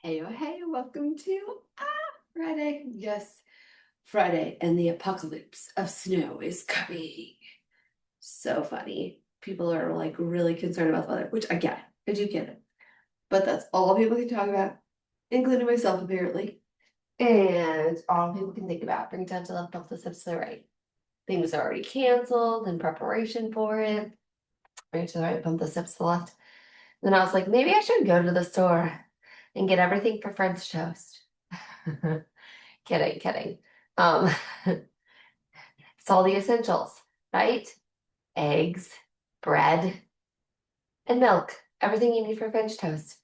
Hey, oh, hey, welcome to Friday. Yes, Friday, and the apocalypse of snow is coming. So funny. People are like really concerned about the weather, which I get it. I do get it. But that's all people can talk about, including myself, apparently. And all people can think about. Bring it down to the left, bump the steps to the right. Things are already canceled in preparation for it. Bring it to the right, bump the steps to the left. Then I was like, maybe I should go to the store and get everything for French toast. Kidding, kidding. Um, it's all the essentials, right? Eggs, bread, and milk. Everything you need for French toast.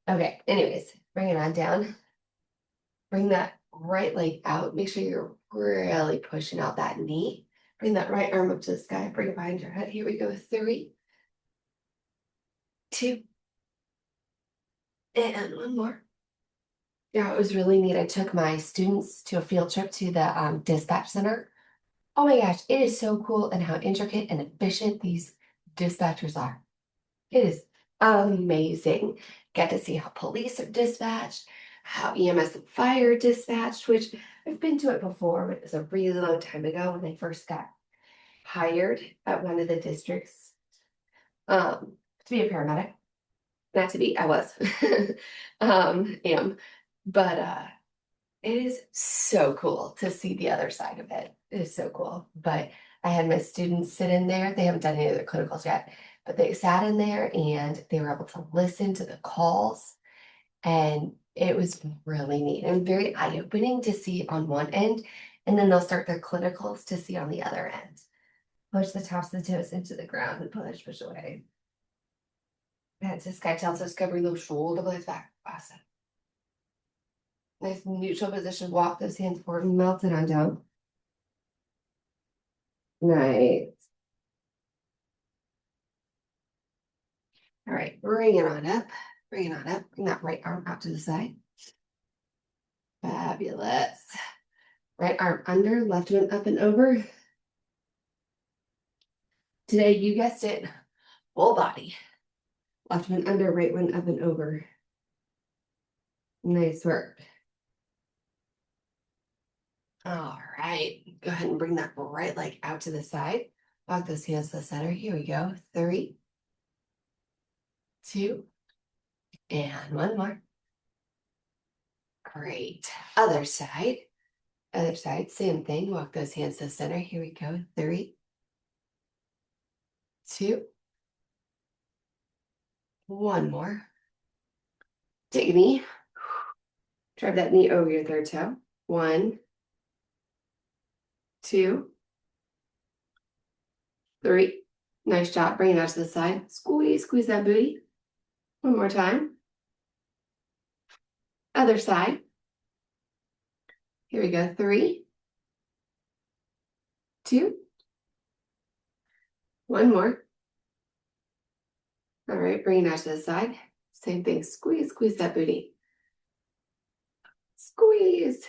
Okay, anyways, bring it on down. Bring that right leg out. Make sure you're really pushing out that knee. Bring that right arm up to the sky. Bring it behind your head. Here we go. 3, 2, and one more. Yeah, it was really neat. I took my students to a field trip to the dispatch center. Oh my gosh, it is so cool and how intricate and efficient these dispatchers are. It is amazing. Get to see how police are dispatched, how EMS and fire are dispatched, which I've been to it before, but it was a really long time ago when I first got hired at one of the districts to be a paramedic. Not to be, I was. Am. But it is so cool to see the other side of it. It is so cool. But I had my students sit in there. They haven't done any of their clinicals yet, but they sat in there and they were able to listen to the calls. And it was really neat and very eye-opening to see on one end. And then they'll start their clinicals to see on the other end. Push the tops of the toes into the ground and push away. And this guy tells us covering those shoulder blades back. Awesome. Nice neutral position. Walk those hands forward and melt it on down. Nice. All right, bring it on up. Bring it on up. Bring that right arm out to the side. Fabulous. Right arm under, left one up and over. Today, you guessed it, full body. Left one under, right one up and over. Nice work. All right, go ahead and bring that right leg out to the side. Walk those hands to the center. Here we go. 3, 2, and one more. Great. Other side. Other side, same thing. Walk those hands to the center. Here we go. 3, 2, one more. Take a knee. Drive that knee over your third toe. 1, 2, 3. Nice job. Bring it out to the side. Squeeze, squeeze that booty. One more time. Other side. Here we go. 3, 2, one more. All right, bring it out to the side. Same thing. Squeeze, squeeze that booty. Squeeze.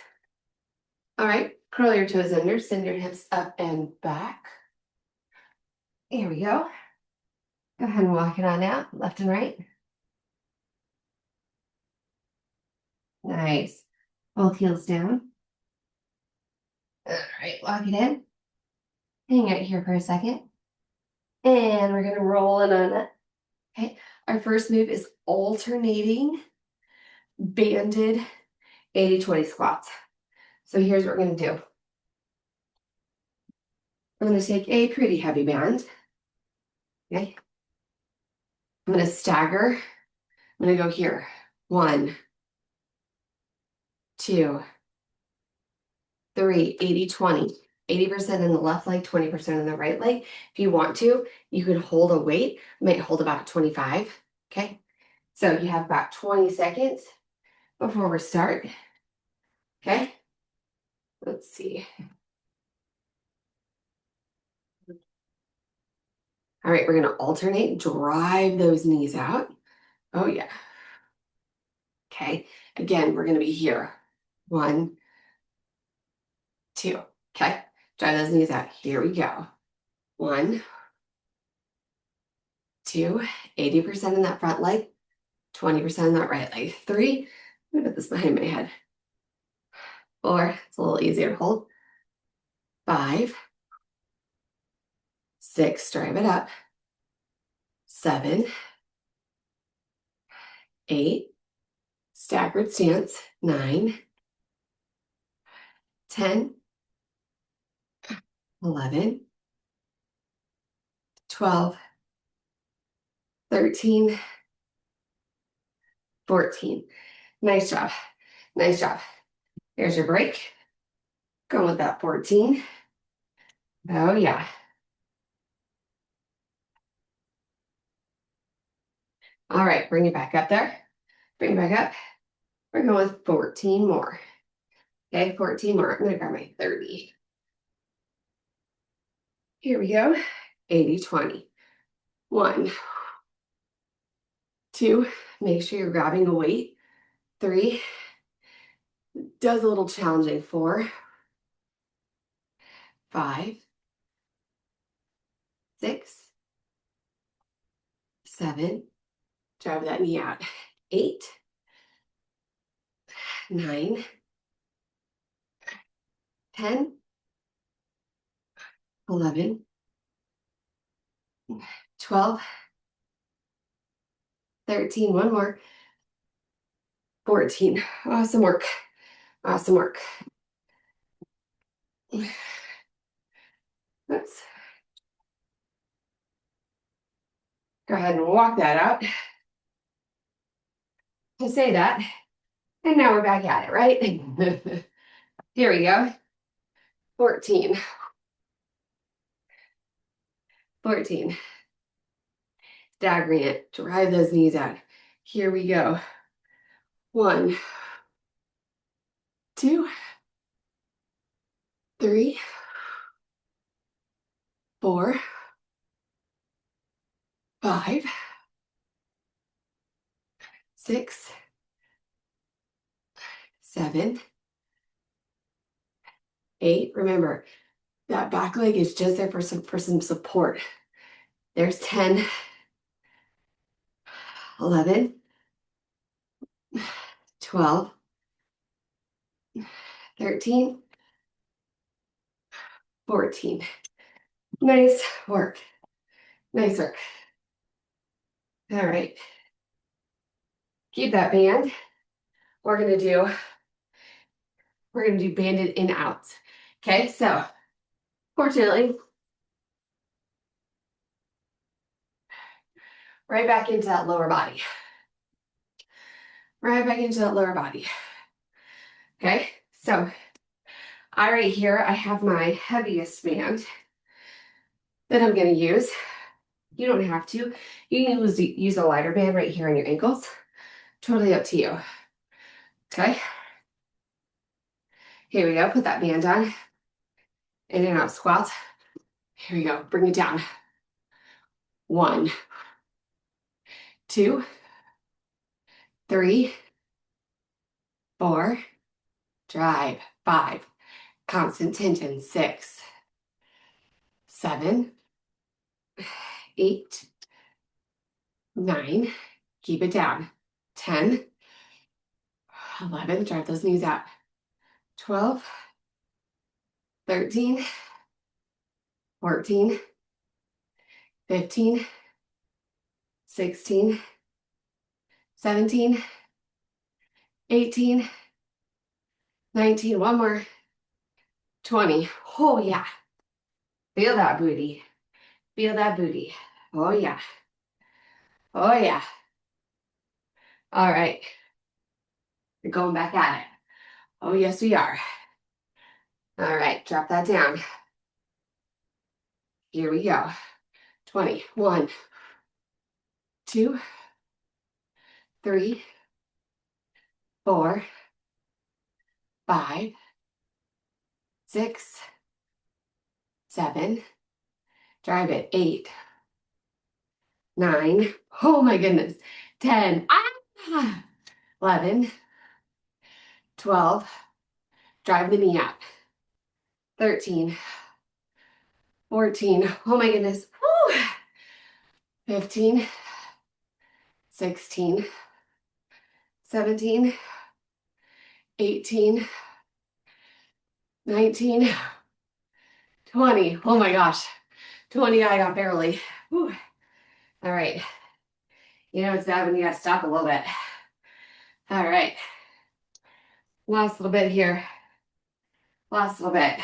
All right, curl your toes under, send your hips up and back. Here we go. Go ahead and walk it on out, left and right. Nice. Both heels down. All right, lock it in. Hang out here for a second. And we're gonna roll it on it. Okay, our first move is alternating banded 80-20 squats. So here's what we're gonna do. I'm gonna take a pretty heavy band. Okay. I'm gonna stagger. I'm gonna go here. 1, 2, 3, 80-20. 80% in the left leg, 20% in the right leg. If you want to, you could hold a weight. I might hold about 25. Okay. So you have about 20 seconds before we start. Okay. Let's see. All right, we're going to alternate, drive those knees out. Oh, yeah. Okay. Again, we're going to be here. 1, 2. Okay. Drive those knees out. Here we go. 1, 2, 80% in that front leg, 20% in that right leg. 3, me put this behind my head. 4, it's a little easier to hold. 5, 6, drive it up. 7, 8, staggered stance. 9, 10, 11, 12, 13, 14. Nice job. Nice job. Here's your break. Going with that 14. Oh, yeah. All right, bring it back up there. Bring it back up. We're going with 14 more. Okay, 14 more. I'm going to grab my 30. Here we go. 80, 20. 1, 2, make sure you're grabbing a weight. 3, does a little challenging. 4, 5, 6, 7, drive that knee out. 8, 9, 10, 11, 12, 13, one more, 14. Awesome work. Awesome work. Let's go ahead and walk that out. To say that, and now we're back at it, right? Here we go. 14. 14. Staggering it. Drive those knees out. Here we go. 1, 2, 3, 4, 5, 6, 7, 8. Remember, that back leg is just there for some support. There's 10, 11, 12, 13, 14. Nice work. Nice work. All right. Keep that band. We're gonna do banded in outs. Okay, so fortunately, right back into that lower body. Right back into that lower body. Okay, so right here, I have my heaviest band that I'm gonna use. You don't have to. You can use a lighter band right here on your ankles. Totally up to you. Okay. Here we go. Put that band on. In and out squats. Here we go. Bring it down. 1, 2, 3, 4. Drive. 5. Constant tension. 6, 7, 8, 9. Keep it down. 10, 11. Drive those knees out. 12, 13, 14, 15, 16, 17, 18, 19. One more. 20. Oh, yeah. Feel that booty. Feel that booty. Oh, yeah. Oh, yeah. All right. We're going back at it. Oh, yes, we are. All right. Drop that down. Here we go. 20. 1, 2, 3, 4, 5, 6, 7. Drive it. 8, 9. Oh, my goodness. 10. 11, 12. Drive the knee out. 13, 14. Oh, my goodness. Woo. 15, 16, 17, 18, 19, 20. Oh my gosh. 20, I got barely. Whew. All right. You know, it's bad when you got to stop a little bit. All right. Last little bit here. Last little bit.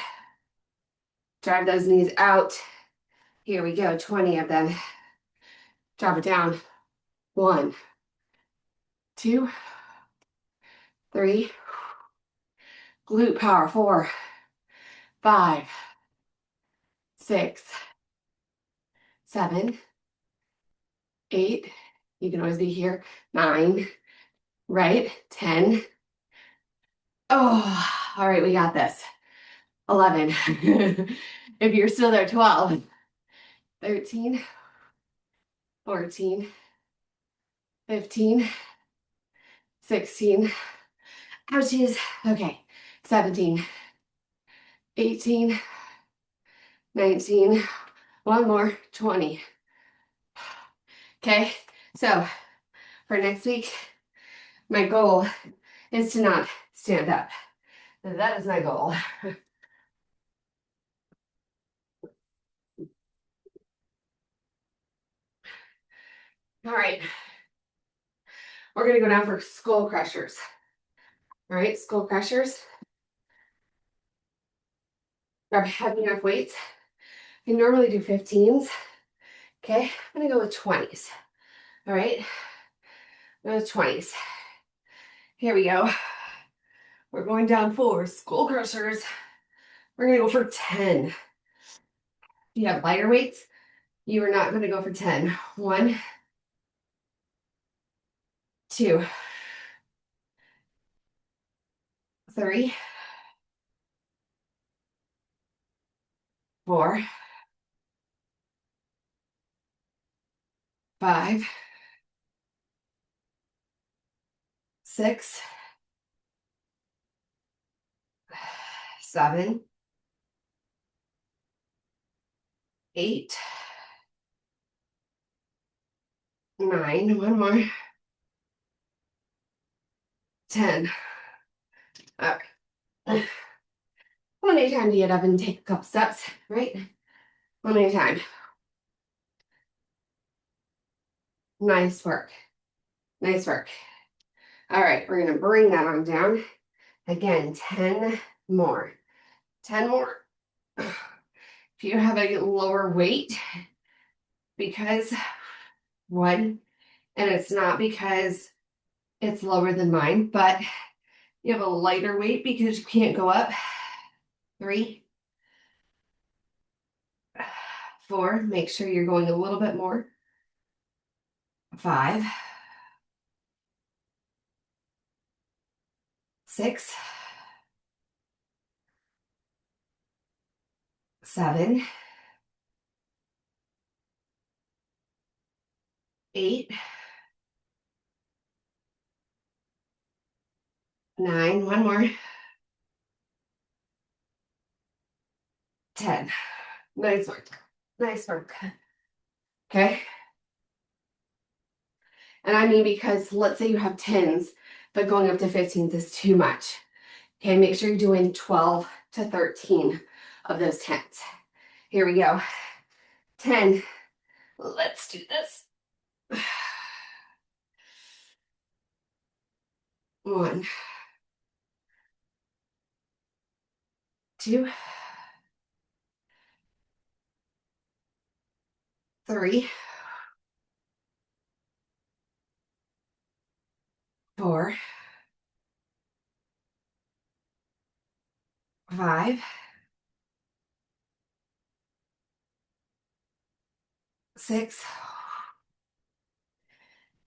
Drive those knees out. Here we go. 20 of them. Drop it down. 1, 2, 3. Glute power. 4, 5, 6, 7, 8. You can always be here. 9. Right. 10. Oh, all right. We got this. 11. If you're still there, 12. 13, 14, 15, 16. Ouchies. Okay. 17, 18, 19. One more. 20. Okay. So for next week, my goal is to not stand up. That is my goal. All right. We're going to go down for skull crushers. All right. Skull crushers. Grab heavy enough weights. You normally do 15s. Okay. I'm going to go with 20s. All right. Go with 20s. Here we go. We're going down for skull crushers. We're going to go for 10. If you have lighter weights, you are not going to go for 10. 1, 2, 3, 4, 5, 6, 7, 8, 9. One more. 10. All right. Plenty of time to get up and take a couple steps, right? Plenty of time. Nice work. Nice work. All right, we're going to bring that on down. Again, 10 more. 10 more. If you have a lower weight, because one, and it's not because it's lower than mine, but you have a lighter weight because you can't go up. 3, 4, make sure you're going a little bit more. 5, 6, 7, 8, 9. One more. 10. Nice work. Nice work. Okay. And I mean, because let's say you have 10s, but going up to 15s is too much. Okay, make sure you're doing 12 to 13 of those 10s. Here we go. 10. Let's do this. 1, 2, 3, 4, 5, 6.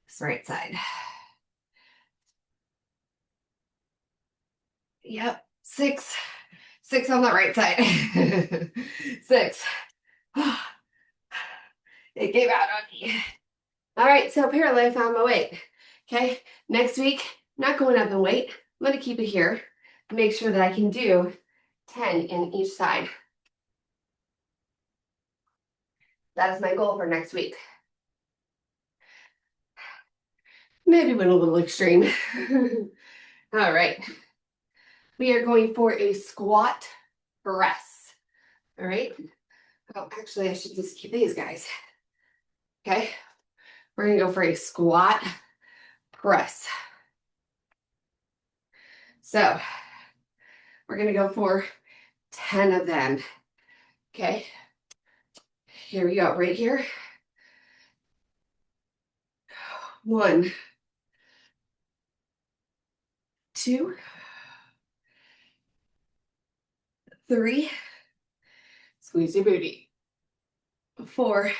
This right side. Yep. 6. 6 on the right side. 6. It gave out on me. All right, so apparently I found my weight. Okay, next week, not going up in weight. I'm going to keep it here. Make sure that I can do 10 in each side. That is my goal for next week. Maybe went a little extreme. All right. We are going for a squat press. All right. Oh, actually, I should just keep these guys. Okay. We're going to go for a squat press. So we're going to go for 10 of them. Okay. Here we go, right here. 1, 2, 3. Squeeze your booty. 4,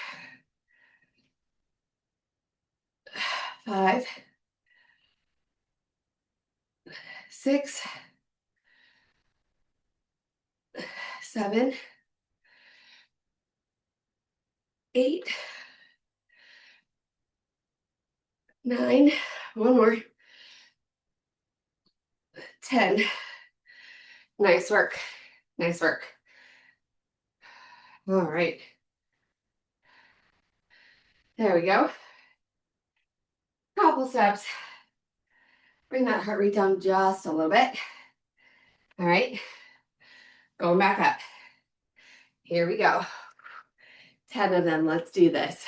5, 6, 7, 8, 9. One more. 10. Nice work. Nice work. All right. There we go. Couple steps. Bring that heart rate down just a little bit. All right. Going back up. Here we go. 10 of them. Let's do this.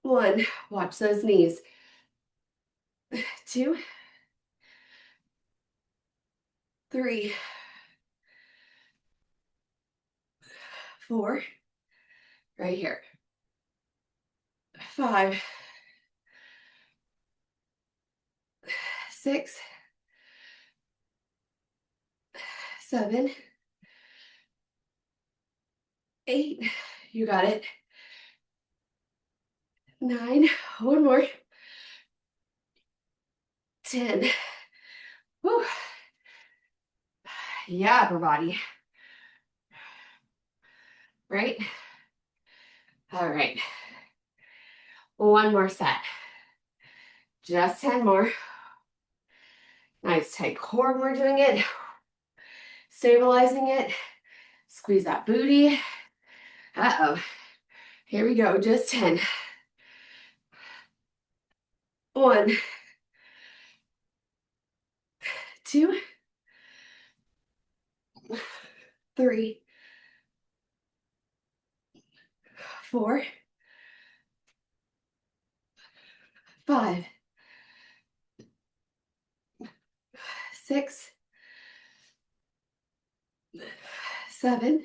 1. Watch those knees. 2, 3, 4. Right here. 5, 6, 7, 8. You got it. 9. One more. 10. Woo. Yeah, upper body. Right? All right. One more set. Just 10 more. Nice tight core when we're doing it. Stabilizing it. Squeeze that booty. Uh-oh. Here we go. Just 10. 1, 2, 3, 4, 5, 6, 7.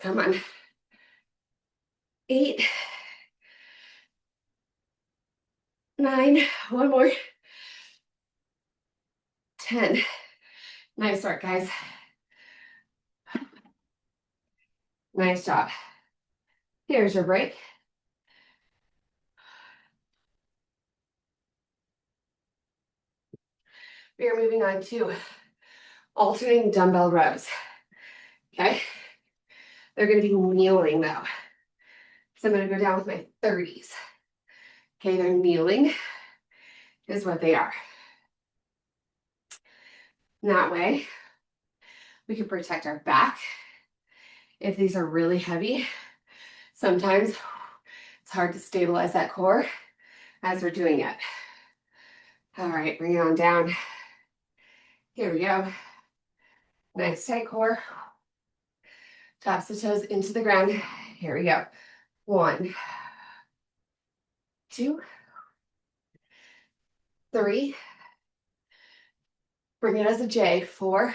Come on. 8, 9. One more. 10. Nice work, guys. Nice job. Here's your break. We are moving on to alternating dumbbell rows. Okay? They're going to be kneeling though. So I'm going to go down with my 30s. Okay, they're kneeling is what they are. And that way, we can protect our back. If these are really heavy, sometimes it's hard to stabilize that core as we're doing it. All right, bring it on down. Here we go. Nice tight core. Tops the toes into the ground. Here we go. 1, 2, 3. Bring it as a J. 4,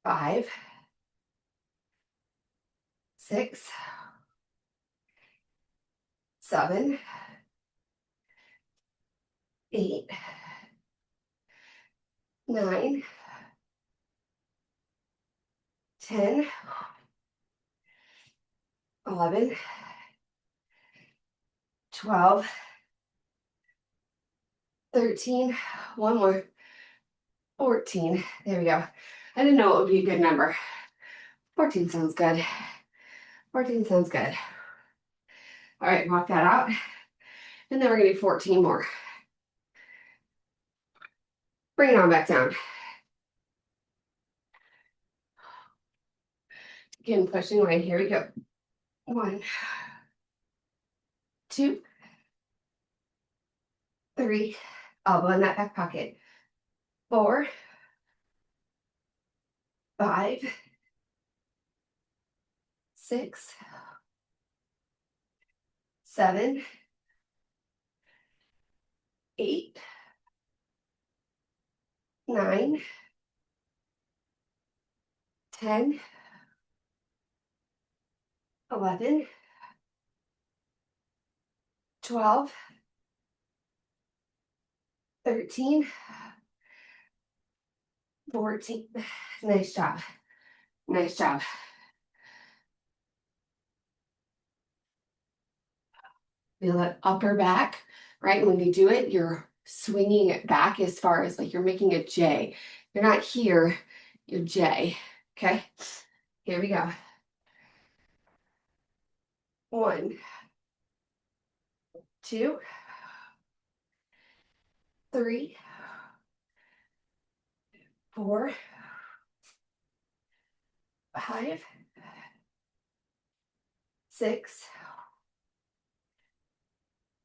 5, 6, 7, 8, 9, 10, 11, 12, 13. One more. 14. There we go. I didn't know what would be a good number. 14 sounds good. 14 sounds good. All right, walk that out. And then we're going to do 14 more. Bring it on back down. Again, pushing away. Here we go. 1, 2, 3. Elbow in that back pocket. 4, 5, 6, 7, 8, 9, 10, 11, 12, 13, 14. Nice job. Nice job. Feel that upper back, right? When you do it, you're swinging it back as far as like you're making a J. You're not here, you're J. Okay, here we go. 1, 2, 3, 4, 5, 6,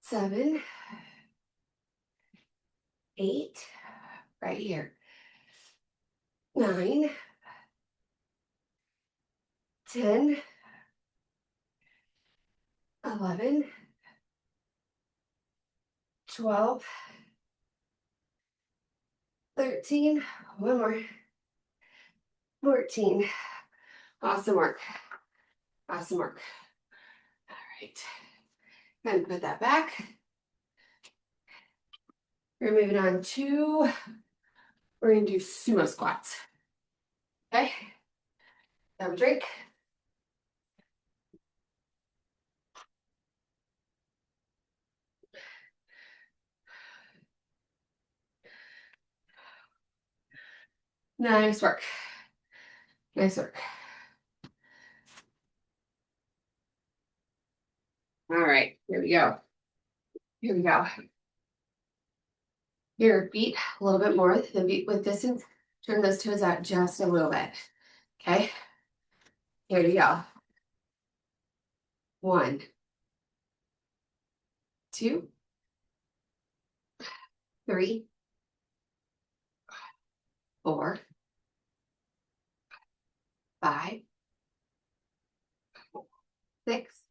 7, 8, right here. 9, 10, 11, 12, 13, one more, 14. Awesome work. Awesome work. All right. Then put that back. We're moving on to, we're gonna do sumo squats. Okay. Have a drink. Nice work. Nice work. All right, here we go. Here we go. Your feet a little bit more than feet with distance. Turn those toes out just a little bit. Okay. Here we go. 1, 2, 3, 4, 5, 6,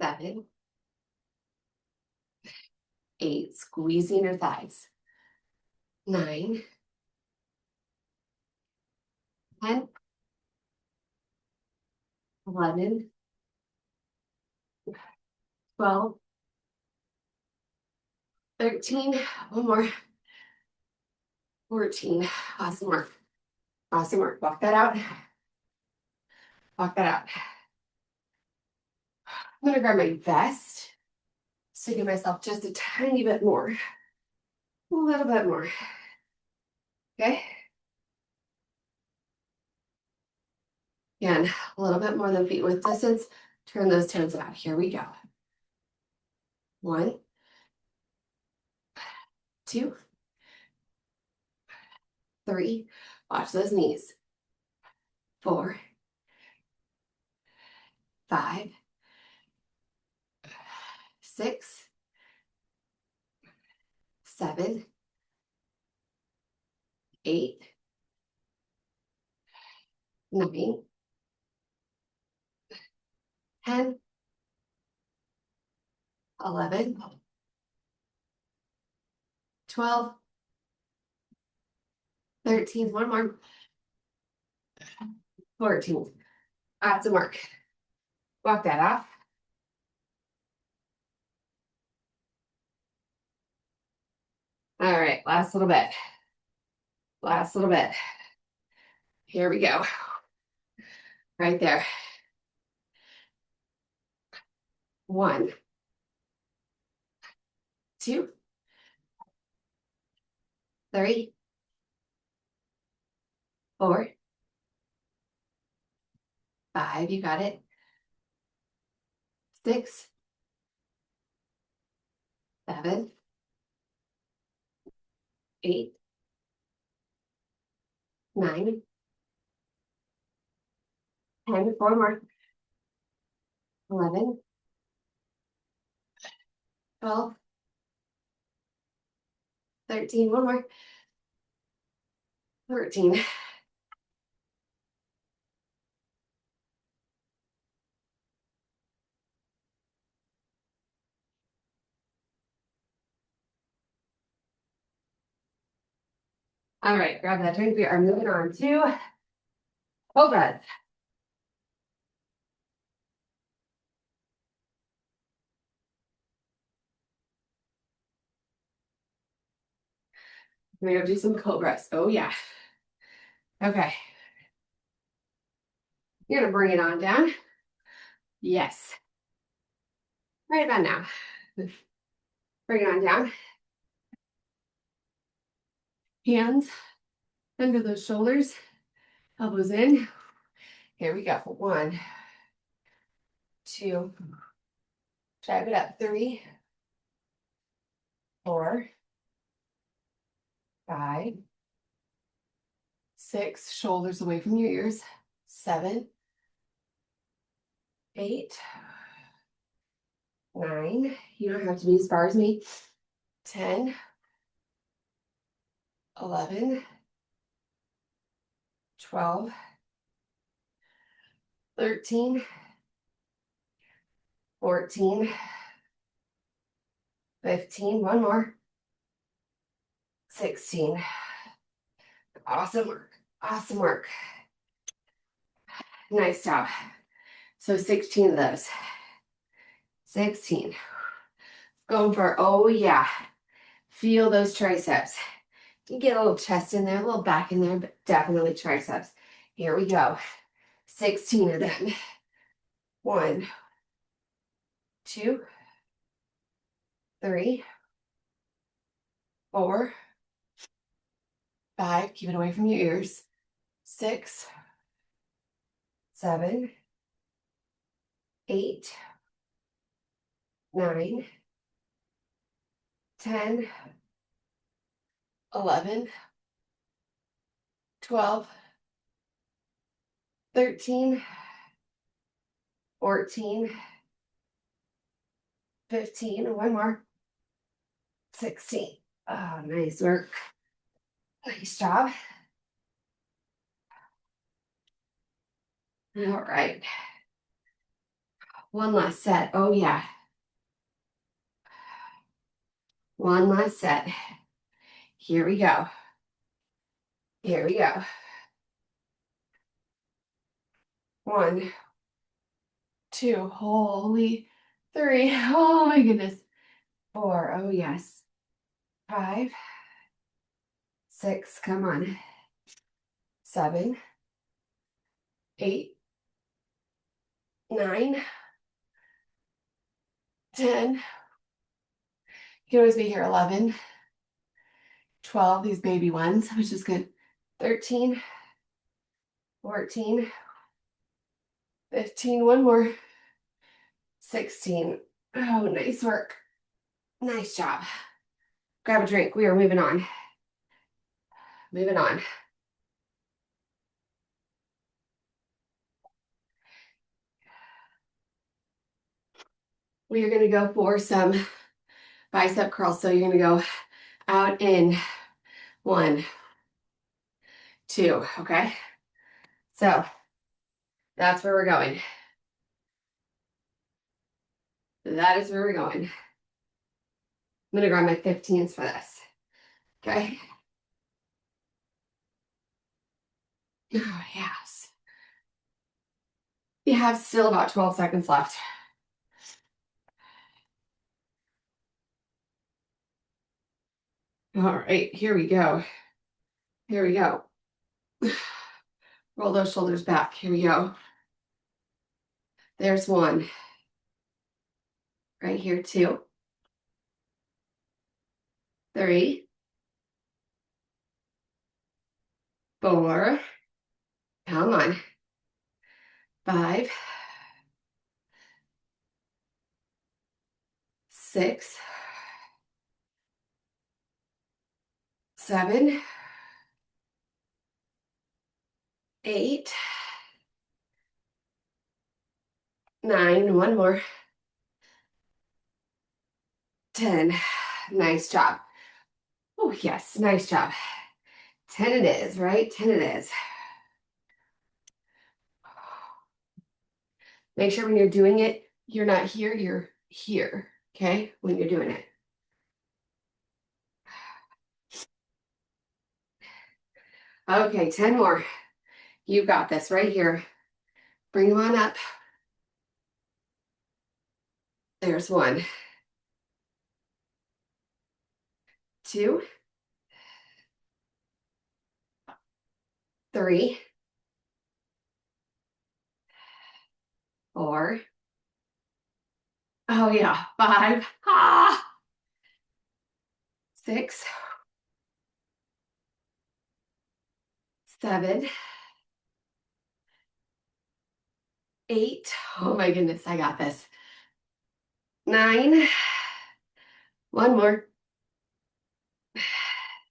7, 8. Squeezing your thighs. 9, 10, 11, 12, 13. One more. 14. Awesome work. Awesome work. Walk that out. Walk that out. I'm gonna grab my vest. So give myself just a tiny bit more. A little bit more. Okay. Again, a little bit more than feet width distance. Turn those toes out. Here we go. 1, 2, 3. Watch those knees. 4, 5, 6, 7, 8, 9, 10, 11, 12, 13. One more. 14. Awesome work. Walk that off. All right, last little bit. Last little bit. Here we go. Right there. 1, 2, 3, 4, 5. You got it. 6, 7, 8, 9, 10. 4 more. 11, 12, 13, one more. 14. All right, grab that drink. We are moving on to cobras. We're gonna do some cobras. Oh yeah. Okay. You're gonna bring it on down. Yes. Right about now. Bring it on down. Hands under those shoulders. Elbows in. Here we go. 1, 2. Drive it up. 3, 4, 5, 6. Shoulders away from your ears. 7, 8, 9. You don't have to be as far as me. 10, 11, 12, 13, 14, 15. One more. 16. Awesome work. Awesome work. Nice job. So 16 of those. 16. Going for, oh yeah. Feel those triceps. You get a little chest in there, a little back in there, but definitely triceps. Here we go. 16 of them. 1, 2, 3, 4, 5. Keep it away from your ears. 6, 7, 8, 9, 10, 11, 12, 13, 14, 15. One more. 16. Oh, nice work. Nice job. All right. One last set. Oh, yeah. One last set. Here we go. Here we go. 1, 2. Holy. 3. Oh, my goodness. 4. Oh, yes. 5, 6. Come on. 7, 8, 9, 10. You can always be here. 11, 12. These baby ones, which is good. 13, 14, 15. One more. 16. Oh, nice work. Nice job. Grab a drink. We are moving on. Moving on. We are going to go for some bicep curls. So you're going to go out in 1, 2. Okay. So that's where we're going. That is where we're going. I'm going to grab my 15s for this. Okay. Oh, yes. You have still about 12 seconds left. All right, here we go. Here we go. Roll those shoulders back. Here we go. There's 1. Right here, 2. 3. 4. Come on. 5. 6. 7. 8. 9. One more. 10. Nice job. Whew. Oh, yes, nice job. 10 it is, right? 10 it is. Make sure when you're doing it, you're not here, you're here, okay? When you're doing it. Okay, 10 more. You got this right here. Bring them on up. There's 1, 2, 3, 4. Oh yeah, 5. 6, 7, 8. Oh my goodness, I got this. 9. 1 more.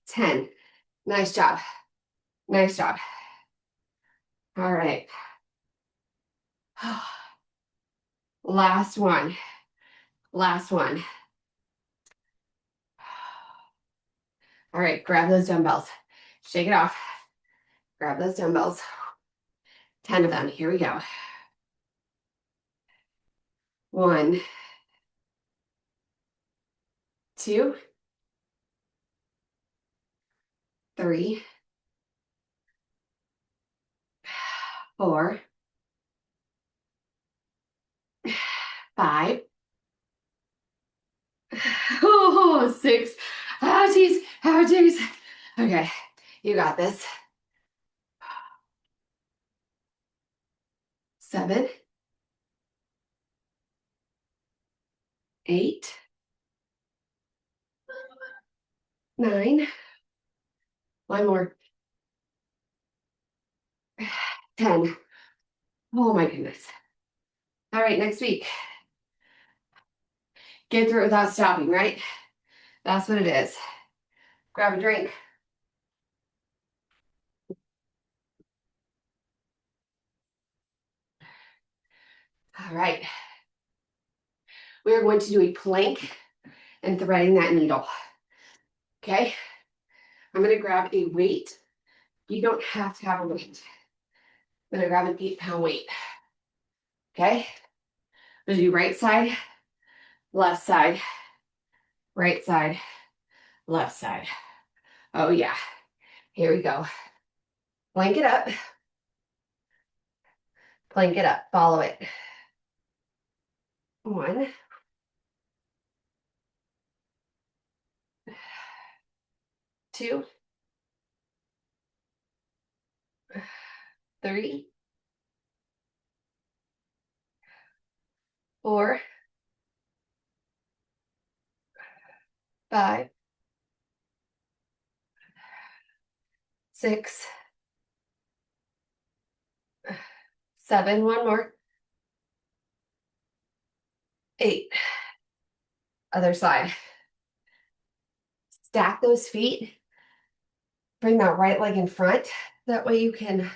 10. Nice job. Nice job. All right. Last one. Last one. All right, grab those dumbbells. Shake it off. Grab those dumbbells. 10 of them. Here we go. 1, 2, 3, 4, 5. Oh, 6. Oh, geez. Oh, geez. Okay, you got this. 7, 8, 9. 1 more. 10. Oh my goodness. All right, next week. Get through it without stopping, right? That's what it is. Grab a drink. All right. We are going to do a plank and threading that needle. Okay? I'm going to grab a weight. You don't have to have a weight. I'm going to grab an 8-pound weight. Okay? I'm going to do right side, left side, right side, left side. Oh, yeah. Here we go. Plank it up. Plank it up. Follow it. 1, 2, 3, 4, 5, 6, 7. 1 more. 8. Other side. Stack those feet. Bring that right leg in front. That way you can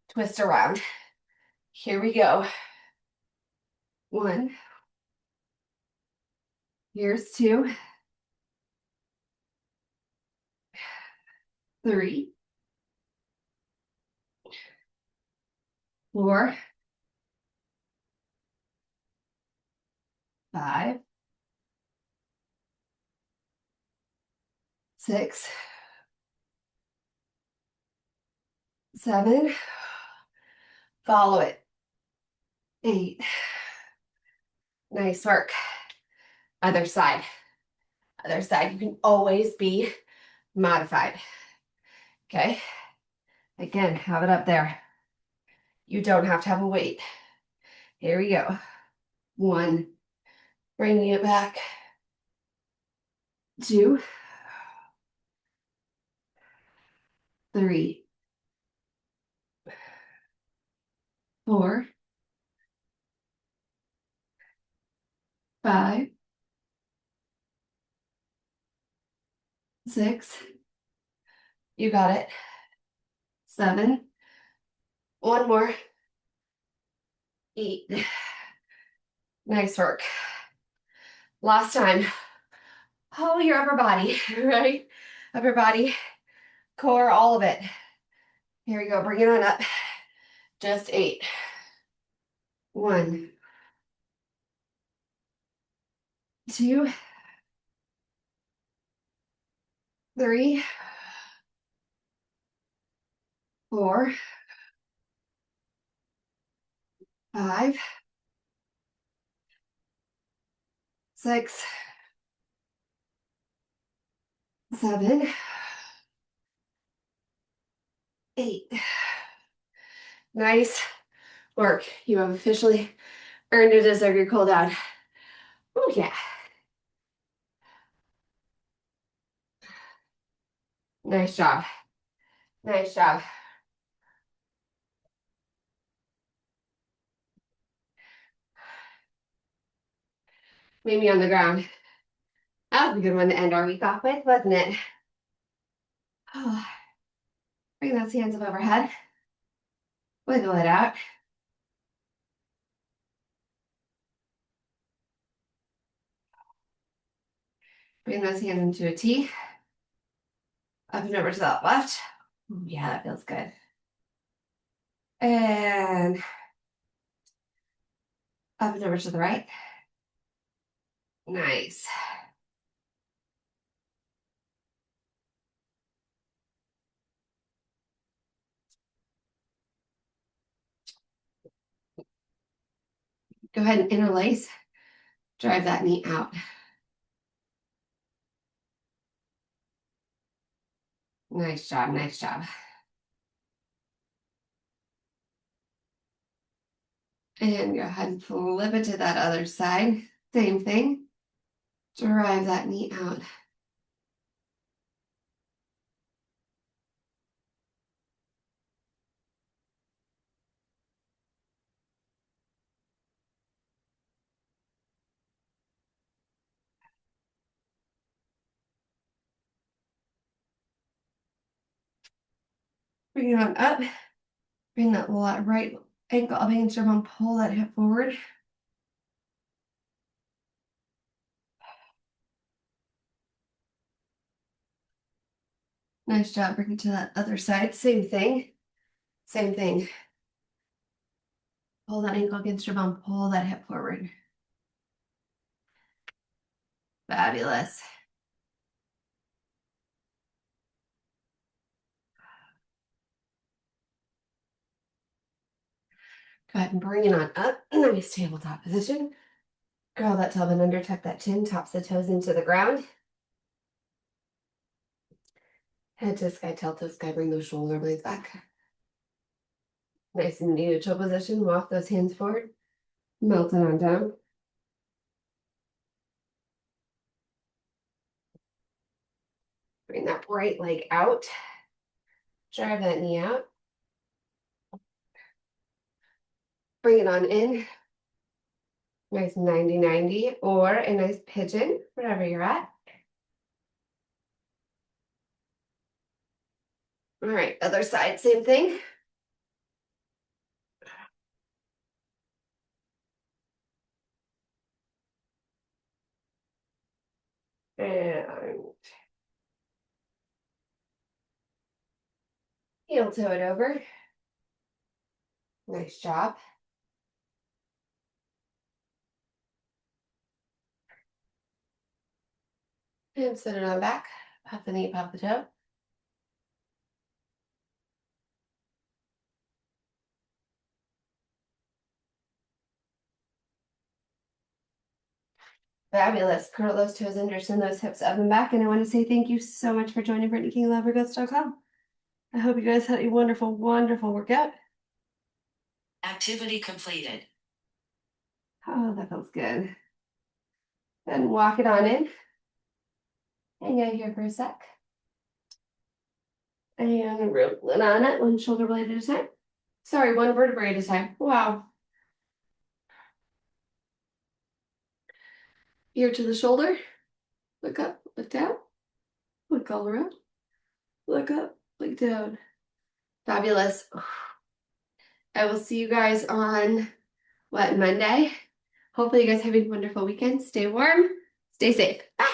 twist around. Here we go. 1. Here's 2. 3. 4. 5. 6. 7. Follow it. 8. Nice work. Other side. Other side. You can always be modified. Okay? Again, have it up there. You don't have to have a weight. Here we go. 1. Bringing it back. 2. 3. 4. 5. 6. You got it. 7. 1 more. 8. Nice work. Last time. Oh, your upper body, right? upper body, core, all of it. Here we go, bring it on up. Just 8. 1, 2, 3, 4, 5, 6, 7, 8. Nice work. You have officially earned a deserve your cool down. Oh yeah. Nice job. Nice job. Meet me on the ground. That was a good one to end our week off with, wasn't it? Oh, bring those hands up overhead. Wiggle it out. Bring those hands into a T. Up and over to the left. Ooh, yeah, that feels good. And up and over to the right. Nice. Go ahead and interlace. Drive that knee out. Nice job, nice job. And go ahead and flip it to that other side. Same thing. Drive that knee out. Bring it on up. Bring that right ankle up against your bum. Pull that hip forward. Nice job. Bring it to that other side. Same thing. Same thing. Pull that ankle against your bum. Pull that hip forward. Fabulous. Go ahead and bring it on up. Nice tabletop position. Curl that tailbone under, tuck that chin, tops the toes into the ground. Head to sky, tail to sky, bring those shoulder blades back. Nice and neutral position, walk those hands forward. Melt it on down. Bring that right leg out. Drive that knee out. Bring it on in. Nice 90-90 or a nice pigeon, wherever you're at. All right, other side, same thing. And heel toe it over. Nice job. And set it on back. Pop the knee, pop the toe. Fabulous. Curl those toes under, send those hips up and back. And I want to say thank you so much for joining BrittanyKingLiveWorkouts.com. I hope you guys had a wonderful, wonderful workout. Activity completed. Oh, that feels good. Then walk it on in. Hang out here for a sec. And roll it on it, one shoulder blade at a time. Sorry, one vertebrae at a time. Wow. Ear to the shoulder. Look up, look down. Look all around. Look up, look down. Fabulous. I will see you guys on, Monday? Hopefully you guys have a wonderful weekend. Stay warm, stay safe. Bye.